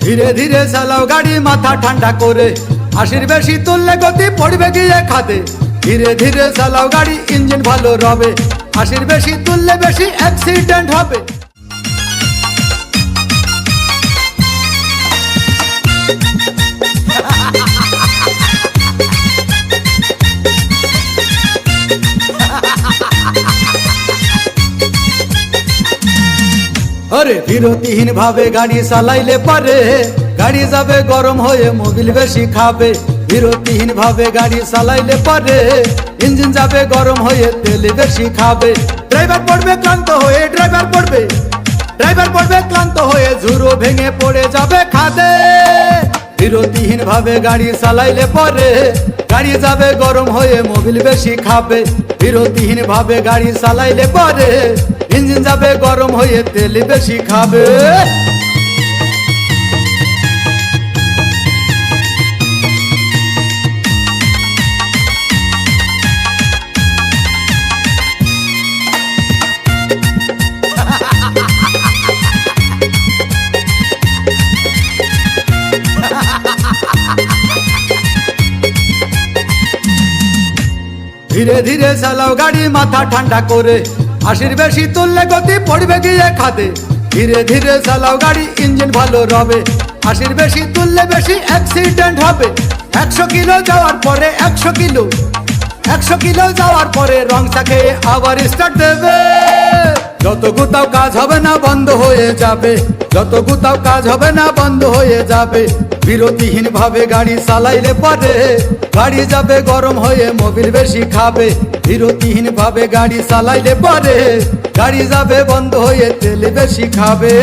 ধীরে ধীরে চালাও গাড়ি মাথা ঠান্ডা করে, 80 বেশি তুললে গতি পড়বে গিয়ে খাদে। ধীরে ধীরে চালাও গাড়ি, ইঞ্জিন ভালো রবে, 80 বেশি তুললে বেশি অ্যাক্সিডেন্ট হবে। আরে বিরতিহীন ভাবে গাড়ি চালাইলে পারে, গাড়ি যাবে গরম হয়ে মোবিল বেশি খাবে। বিরতিহীন ভাবে গাড়ি চালাইলে পারে, ইঞ্জিন যাবে গরম হয়ে তেল বেশি খাবে। ড্রাইভার পড়বে ক্লান্ত হয়ে, ড্রাইভার পড়বে ক্লান্ত হয়ে, ঝুরো ভেঙে পড়ে যাবে খাদে। বিরতিহীন ভাবে গাড়ি চালাইলে পরে, গাড়ি যাবে গরম হয়ে মোবিল বেশি খাবে। বিরতিহীন ভাবে গাড়ি চালাইলে পরে, ইঞ্জিন যাবে গরম হয়ে তেল বেশি খাবে। ধীরে ধীরে চালাও গাড়ি মাথা ঠান্ডা করে, 80 বেশি তুললে গতি পড়বে গিয়ে খাদে। ধীরে ধীরে চালাও গাড়ি, ইঞ্জিন ভালো রবে, 80 বেশি তুললে বেশি অ্যাক্সিডেন্ট হবে। 100 কিলো যাওয়ার পরে, 100 কিলো যাওয়ার পরে রং চাকে আবার স্টার্ট দেবে। যত গুতাও কাজ হবে না বন্ধ হয়ে যাবে, যত গুতাও কাজ হবে না বন্ধ হয়ে যাবে। বিরতিহীন ভাবে গাড়ি চালাইলে পরে, গাড়ি যাবে গরম হয়ে মোবিল বেশি খাবে। বিরতিহীন ভাবে গাড়ি চালাইলে পরে, গাড়ি যাবে বন্ধ হয়ে তেল বেশি খাবে।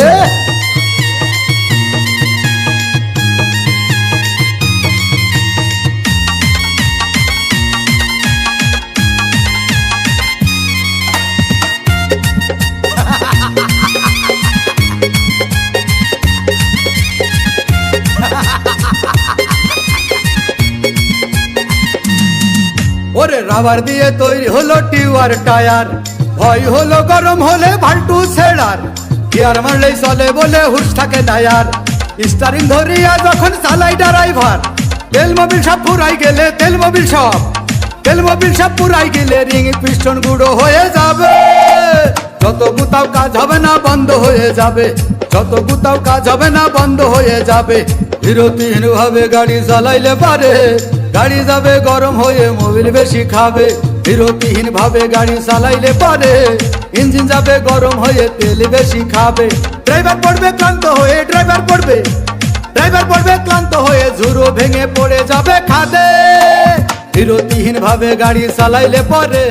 ওরে রাবার দিয়ে তৈরি হলো টিউয়ার টায়ার, ভয় হলো গরম হলে ভাল্টু ছেড়ার। গিয়ার মারলেই চলে বলে হুশ থাকে টায়ার, স্টারিং ধরিয়া যখন চালাই ড্রাইভার। তেল মোবিল সব পুরাই গেলে, তেল মোবিল সব পুরাই গেলে রিং পিস্টন গুঁড়ো হয়ে যাবে। যত গুতাও কাজ হবে না বন্ধ হয়ে যাবে, যত গুতাও কাজ হবে না বন্ধ হয়ে যাবে। বিরতিহীন ভাবে গাড়ি চালাইলে পারে, গাড়ি যাবে গরম হয়ে মোবিল বেশি খাবে। বিরতিহীন ভাবে গাড়ি চালাইলে পারে, ইঞ্জিন যাবে গরম হয়ে তেল বেশি খাবে। ড্রাইভার পড়বে ক্লান্ত হয়ে, ড্রাইভার পড়বে ক্লান্ত হয়ে, ঝুরো ভেঙে পড়ে যাবে খাদে। বিরতিহীন ভাবে গাড়ি চালাইলে পারে।